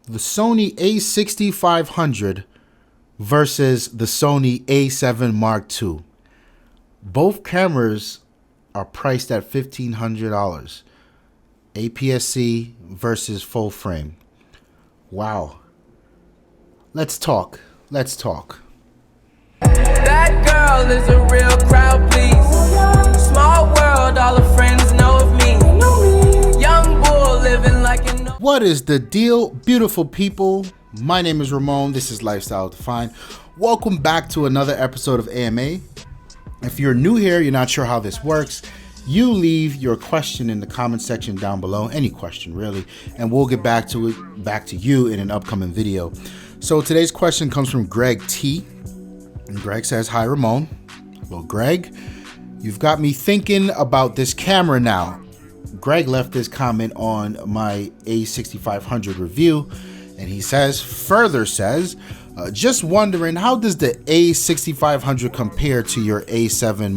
the Sony A6500 versus the Sony A7 II. Both cameras are priced at $1,500. APS-C versus full frame. Wow. Let's talk. That girl is a real crowd, please. Small world, all her friends know of me. Young bull living like an... What is the deal, beautiful people? My name is Ramon. This is Lifestyle Defined. Welcome back to another episode of AMA. If you're new here, you're not sure how this works, you leave your question in the comment section down below, any question really, and we'll get back to you in an upcoming video. So today's question comes from Greg T. And Greg says, "Hi Ramon." Well, Greg, you've got me thinking about this camera now. Greg left this comment on my A6500 review, and he further says, just wondering, how does the A6500 compare to your A7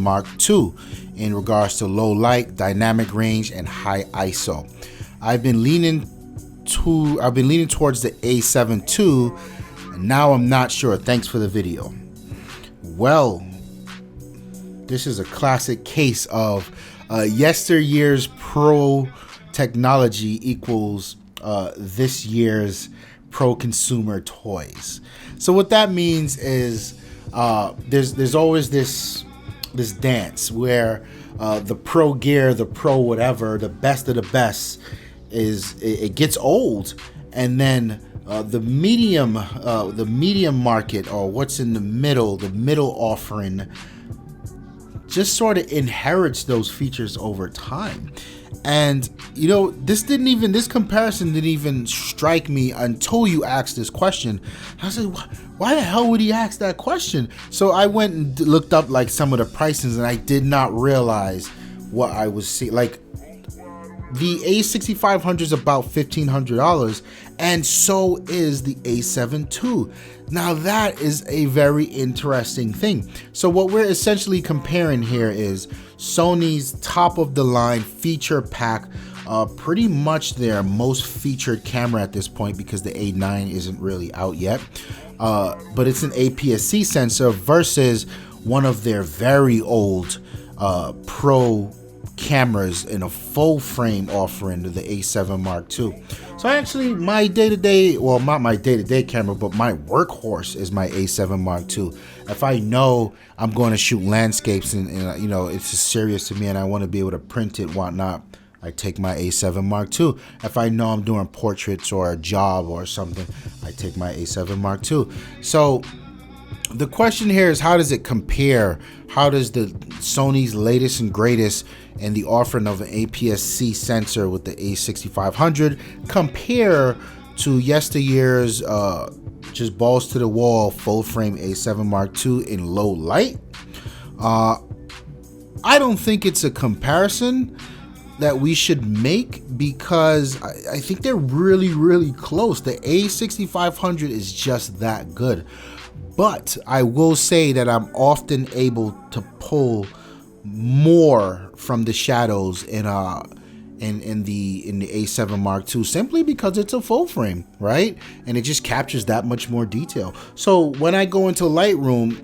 II in regards to low light, dynamic range, and high ISO? I've been leaning towards the A7 II, and now I'm not sure. Thanks for the video. Well, this is a classic case of yesteryear's pro technology equals this year's pro consumer toys. So what that means is there's always this dance where the pro gear, the pro whatever, the best of the best it gets old, and then the medium market, or what's in the middle offering, just sort of inherits those features over time. And you know, this comparison didn't even strike me until you asked this question. I was like, why the hell would he ask that question? So I went and looked up like some of the prices, and I did not realize what I was seeing. Like, the A6500 is about $1,500, and so is the A7 II. Now that is a very interesting thing. So what we're essentially comparing here is Sony's top of the line feature pack, pretty much their most featured camera at this point, because the A9 isn't really out yet, but it's an APS-C sensor versus one of their very old pro cameras in a full frame offering to the A7 II. So actually, my day-to-day, well, not my day-to-day camera, but my workhorse is my A7 II. If I know I'm going to shoot landscapes and you know, it's just serious to me and I want to be able to print it, whatnot, I take my A7 II. If I know I'm doing portraits or a job or something, I take my A7 II. So the question here is, how does it compare? How does the Sony's latest and greatest and the offering of an APS-C sensor with the A6500 compare to yesteryear's just balls to the wall full frame A7 II in low light? I don't think it's a comparison that we should make, because I think they're really close. The A6500 is just that good. But I will say that I'm often able to pull more from the shadows in the A7 II, simply because it's a full frame, right? And it just captures that much more detail. So when I go into Lightroom,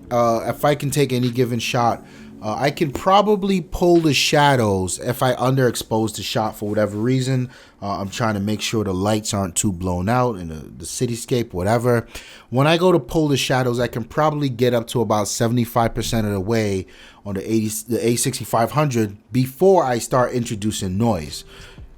if I can take any given shot, I can probably pull the shadows if I underexpose the shot for whatever reason. I'm trying to make sure the lights aren't too blown out in the cityscape, whatever. When I go to pull the shadows, I can probably get up to about 75% of the way on the A6500 before I start introducing noise.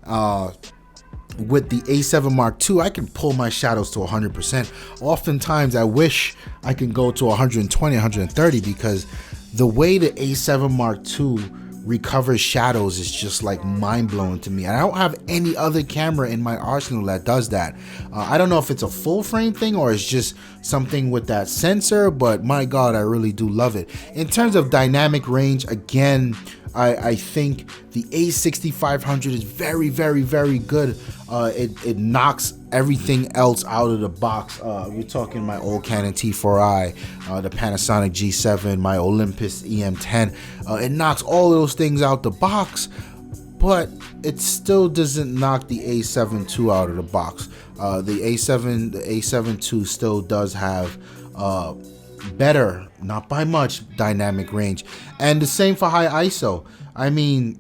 With the A7 II, I can pull my shadows to 100%. Oftentimes, I wish I can go to 120, 130, because the way the A7 II recovers shadows is just like mind-blowing to me. I don't have any other camera in my arsenal that does that. I don't know if it's a full frame thing or it's just something with that sensor, but my God, I really do love it. In terms of dynamic range, again, I think the A6500 is very good. It knocks everything else out of the box. We're talking my old Canon T4i, the Panasonic G7, my Olympus EM10. It knocks all of those things out the box. but it still doesn't knock the A7 II out of the box. The A7 II still does have better, not by much, dynamic range, and the same for high ISO. I mean,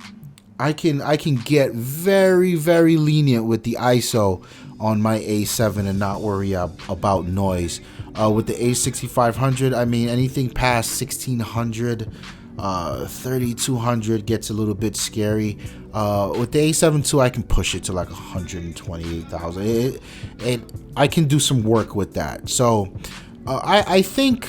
I can get very lenient with the ISO on my A7 and not worry about noise. With the A6500, I mean, anything past 1600, 3200 gets a little bit scary. With the A7 II, I can push it to like 128,000. I can do some work with that. So I think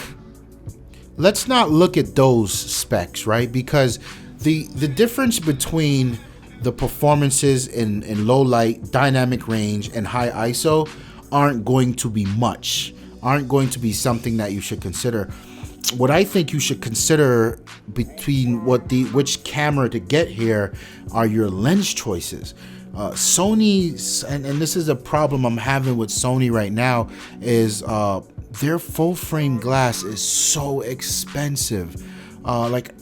let's not look at those specs, right? Because the difference between the performances in low light, dynamic range, and high ISO aren't going to be much, aren't going to be something that you should consider. What I think you should consider between which camera to get here are your lens choices. Sony, and this is a problem I'm having with Sony right now, is their full frame glass is so expensive. Like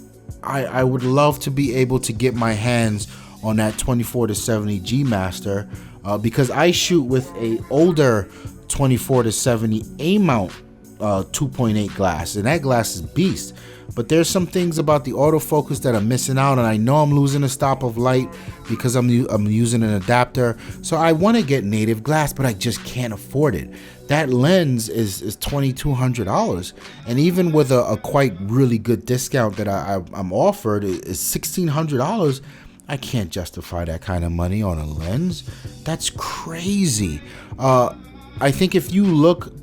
I would love to be able to get my hands on that 24-70 G Master, because I shoot with a older 24-70 A mount 2.8 glass, and that glass is beast. But there's some things about the autofocus that I'm missing out, and I know I'm losing a stop of light because I'm using an adapter. So I want to get native glass, but I just can't afford it. That lens is $2,200, and even with a quite really good discount that I'm offered is $1,600. I can't justify that kind of money on a lens. That's crazy. I think if you look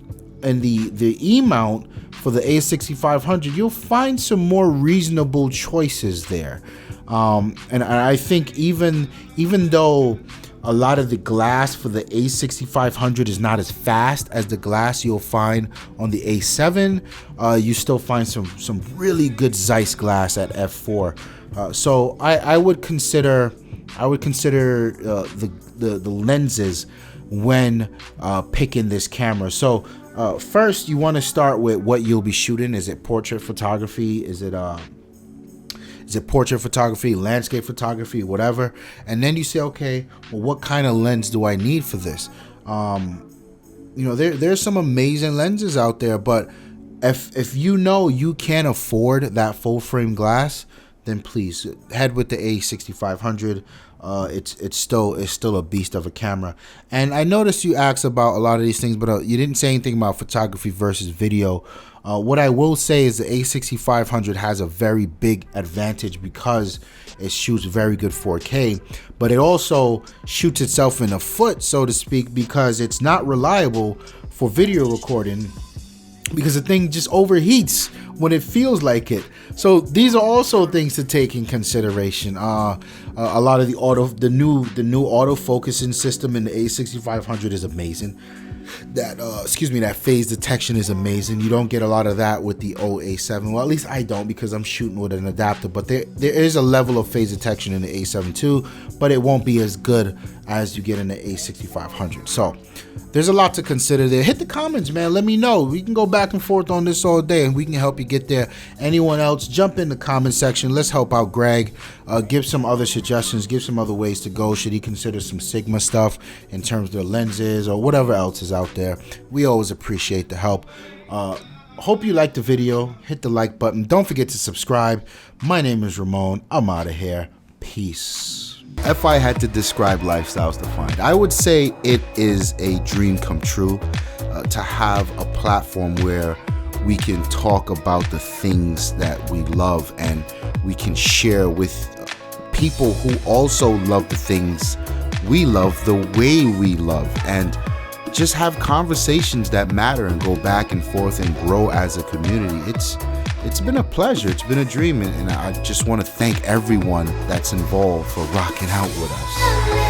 in the E mount for the A6500, you'll find some more reasonable choices there. And I think even though a lot of the glass for the A6500 is not as fast as the glass you'll find on the A7, you still find some really good Zeiss glass at f4. So I would consider the lenses when picking this camera. So first, you want to start with what you'll be shooting. Is it portrait photography? Is it portrait photography, landscape photography, whatever? And then you say, okay, well, what kind of lens do I need for this? There's some amazing lenses out there, but if you know you can't afford that full frame glass, then please head with the A6500. It's still a beast of a camera. And I noticed you asked about a lot of these things, but you didn't say anything about photography versus video. What I will say is the A6500 has a very big advantage because it shoots very good 4K, but it also shoots itself in a foot, so to speak, because it's not reliable for video recording, because the thing just overheats when it feels like it. So these are also things to take in consideration. A lot of the new autofocusing system in the A6500 is amazing. That phase detection is amazing. You don't get a lot of that with the A7. Well, at least I don't, because I'm shooting with an adapter. But there is a level of phase detection in the A7 II, but it won't be as good as you get in the A6500. So there's a lot to consider there. Hit the comments, man. Let me know. We can go back and forth on this all day, and we can help you get there. Anyone else, jump in the comment section. Let's help out Greg. Give some other suggestions. Give some other ways to go. Should he consider some Sigma stuff in terms of the lenses or whatever else is out there? We always appreciate the help. Hope you liked the video. Hit the like button. Don't forget to subscribe. My name is Ramon. I'm out of here. Peace. If I had to describe Lifestyles Defined, I would say it is a dream come true to have a platform where we can talk about the things that we love, and we can share with people who also love the things we love the way we love, and just have conversations that matter and go back and forth and grow as a community. It's been a pleasure. It's been a dream, and I just want to thank everyone that's involved for rocking out with us.